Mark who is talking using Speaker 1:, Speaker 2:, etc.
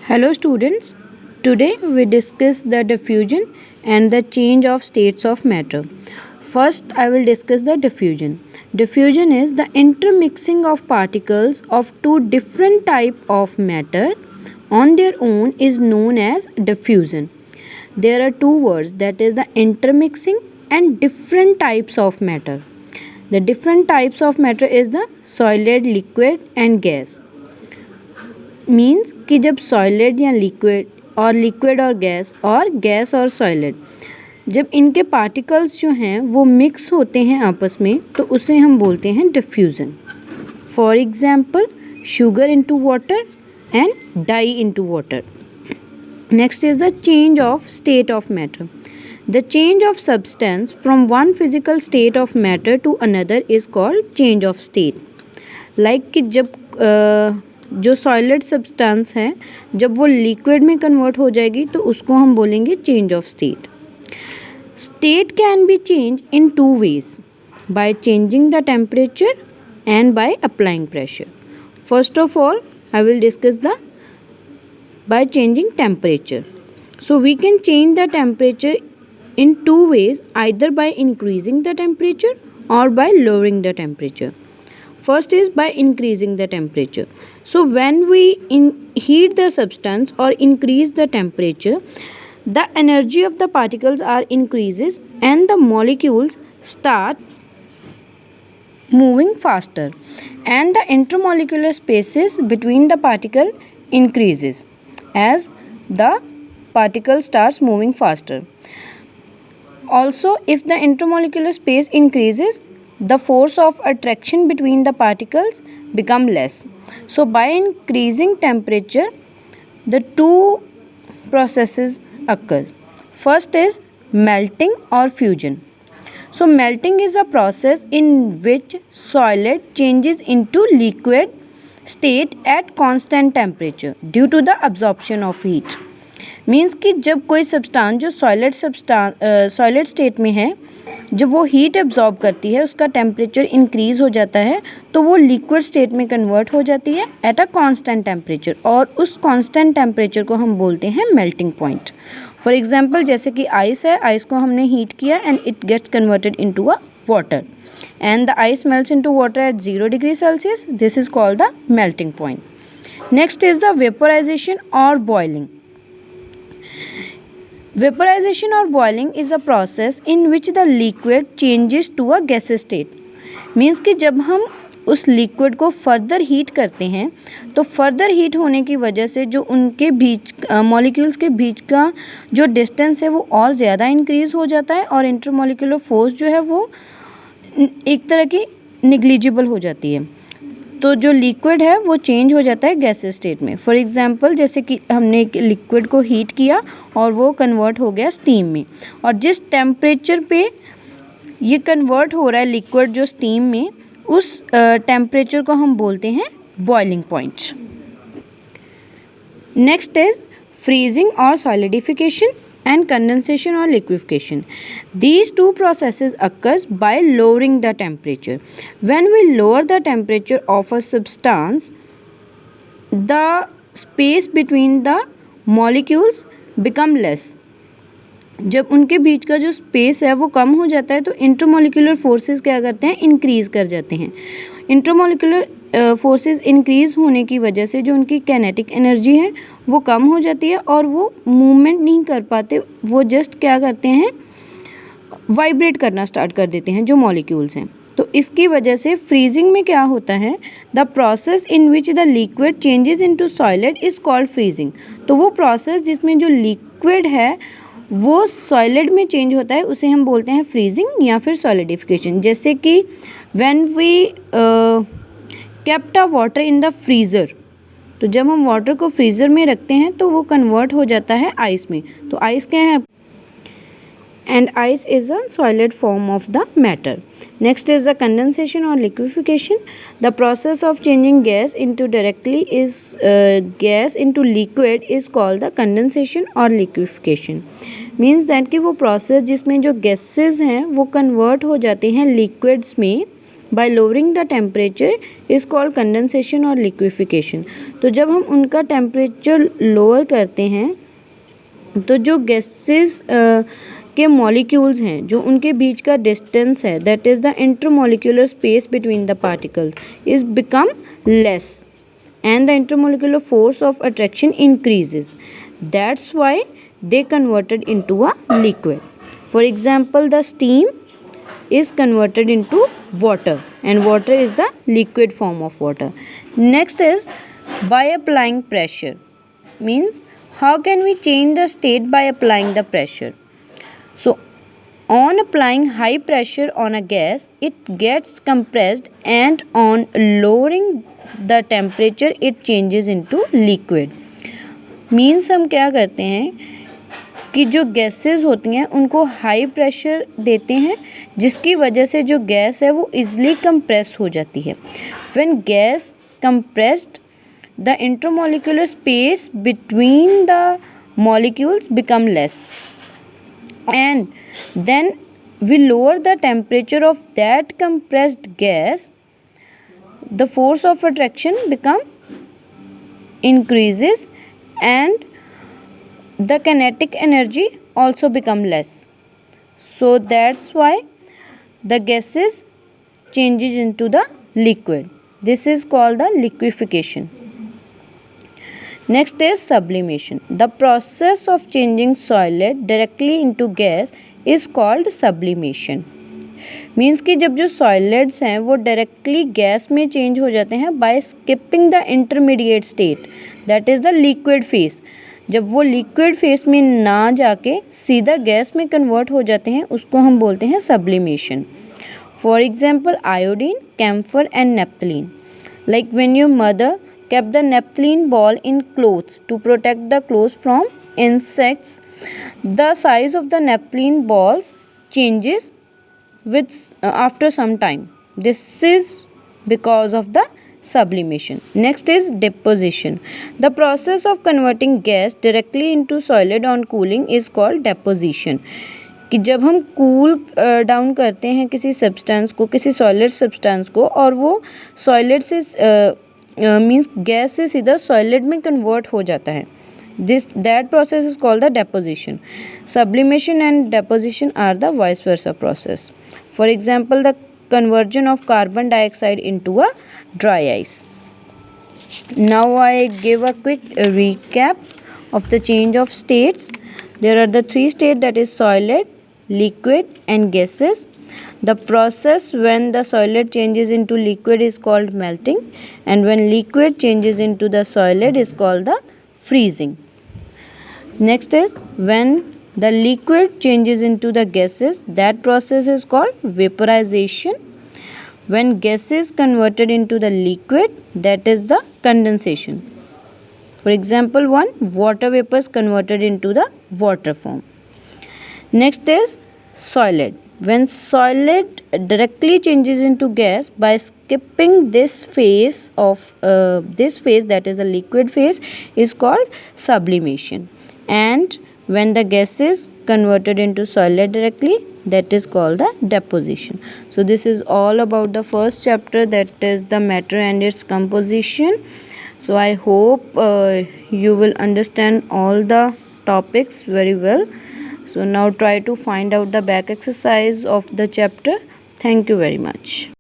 Speaker 1: Hello students, today we discuss the diffusion and the change of states of matter. First I will discuss the diffusion. Diffusion is the intermixing of particles of two different type of matter on their own is known as diffusion. There are two words, that is the intermixing and different types of matter. The different types of matter is the solid, liquid and gas. Means कि जब solid या liquid और gas और solid जब इनके particles जो हैं वो मिक्स होते हैं आपस में तो उसे हम बोलते हैं diffusion. For example sugar into water and dye into water. Next is the change of state of matter. The change of substance from one physical state of matter to another is called change of state. Like कि जब जो solid substance है जब वो liquid में convert हो जाएगी तो उसको हम बोलेंगे change of state. State can be change in two ways, by changing the temperature and by applying pressure. First of all I will discuss the by changing temperature. So we can change the temperature in two ways, either by increasing the temperature or by lowering the temperature. First is by increasing the temperature. So when we heat the substance or increase the temperature, the energy of the particles are increases and the molecules start moving faster and the intermolecular spaces between the particle increases as the particle starts moving faster. Also, if the intermolecular space increases, the force of attraction between the particles become less. So by increasing temperature, the two processes occurs. First is melting or fusion. So melting is a process in which solid changes into liquid state at constant temperature due to the absorption of heat. Means कि जब कोई substance जो solid state में है जब वो heat absorb करती है उसका टेम्परेचर इंक्रीज़ हो जाता है तो वो लिक्विड स्टेट में कन्वर्ट हो जाती है एट अ कांस्टेंट टेम्परेचर और उस कांस्टेंट टेम्परेचर को हम बोलते हैं मेल्टिंग पॉइंट. फॉर एग्जांपल जैसे कि आइस है, आइस को हमने हीट किया and it gets converted into a water and the ice melts into water at 0 degree Celsius. This is called the melting point. Next is the vaporisation और boiling. Vaporization or boiling is a process in which the liquid changes to a gaseous state. Means कि जब हम उस liquid को further heat करते हैं तो further heat होने की वजह से जो उनके बीच मॉलिक्यूल्स के बीच का जो डिस्टेंस है वो और ज़्यादा इंक्रीज़ हो जाता है और इंटरमॉलिक्यूलर फोर्स जो है वो एक तरह की निग्लिजिबल हो जाती है. तो जो लिक्विड है वो चेंज हो जाता है गैसेस स्टेट में. फॉर एग्जांपल जैसे कि हमने एक लिक्विड को हीट किया और वो कन्वर्ट हो गया स्टीम में और जिस टेम्परेचर पे ये कन्वर्ट हो रहा है लिक्विड जो स्टीम में उस टेम्परेचर को हम बोलते हैं boiling point. Next is freezing और solidification and condensation or liquefaction. These two processes occurs by lowering the temperature. When we lower the temperature of a substance, the space between the molecules become less. जब उनके बीच का जो space है वो कम हो जाता है तो इंटरमोलिकुलर फोर्सेस क्या करते हैं, इंक्रीज़ कर जाते हैं. इंटरमोलिकुलर फोर्सेस इंक्रीज़ होने की वजह से जो उनकी कैनेटिक एनर्जी है वो कम हो जाती है और वो मूवमेंट नहीं कर पाते, वो जस्ट क्या करते हैं, वाइब्रेट करना स्टार्ट कर देते हैं जो मॉलिक्यूल्स हैं. तो इसकी वजह से फ्रीजिंग में क्या होता है, the process in which the liquid changes into solid is called freezing. तो वो प्रोसेस जिसमें जो लिक्विड है वो सॉलिड में चेंज होता है उसे हम बोलते हैं फ्रीजिंग या फिर सॉलिडिफिकेशन. जैसे कि when we kept a water in the freezer, तो जब हम वाटर को फ्रीज़र में रखते हैं तो वो कन्वर्ट हो जाता है आइस में. तो आइस क्या है, and ice is a solid form of the matter. Next is the condensation और liquefaction. The process of changing gas into directly is gas into liquid is called the condensation और liquefaction. Means that कि वो process जिसमें जो gases हैं वो convert हो जाते हैं लिक्विड्स में by lowering the temperature is called condensation or liquefaction. तो जब हम उनका टेम्परेचर लोअर करते हैं तो जो गैसेस के मॉलिक्यूल्स हैं, जो उनके बीच का डिस्टेंस है, that is the intermolecular space between the particles is become less and the intermolecular force of attraction increases. That's why they converted into a liquid. For example, the steam is converted into water and water is the liquid form of water. Next is by applying pressure. Means how can we change the state by applying the pressure? So on applying high pressure on a gas, it gets compressed, and on lowering the temperature it changes into liquid. Means हम क्या करते हैं कि जो gases होती हैं उनको high pressure देते हैं, जिसकी वजह से जो गैस है वो इजली कंप्रेस हो जाती है. When gas compressed, the intermolecular space between the molecules become less, and then we lower the temperature of that compressed gas, the force of attraction become increases and the kinetic energy also become less. So that's why the gases changes into the liquid. This is called the liquefaction. Next is sublimation. The process of changing solid directly into gas is called sublimation. Means कि जब जो solids हैं वो directly gas में change हो जाते हैं by skipping the intermediate state, that is the liquid phase. जब वो लिक्विड फेस में ना जाके सीधा गैस में कन्वर्ट हो जाते हैं, उसको हम बोलते हैं sublimation. For example iodine, camphor and naphthalene. Like when your mother kept the naphthalene ball in clothes to protect the clothes from insects, the size of the naphthalene balls changes with after some time. This is because of the sublimation. Next is deposition. The process of converting gas directly into solid on cooling is called deposition. कि जब हम cool down करते हैं किसी substance को, किसी solid substance को, और वो सॉलिड से मीन्स गैस से सीधा सॉलिड में कन्वर्ट हो जाता है, that process is called the deposition. Sublimation and deposition are the vice versa process. For example, the conversion of carbon dioxide into a dry ice. Now I give a quick recap of the change of states. There are the three states, that is solid, liquid and gases. The process when the solid changes into liquid is called melting, and when liquid changes into the solid is called the freezing. Next is when the liquid changes into the gases, that process is called vaporization. When gas is converted into the liquid, that is the condensation. For example, one water vapor is converted into the water form. Next is solid. When solid directly changes into gas by skipping this phase of that is the liquid phase, is called sublimation. And when the gas is converted into solid directly, that is called the deposition. So this is all about the first chapter, that is the matter and its composition. So I hope you will understand all the topics very well. So now try to find out the back exercise of the chapter. Thank you very much.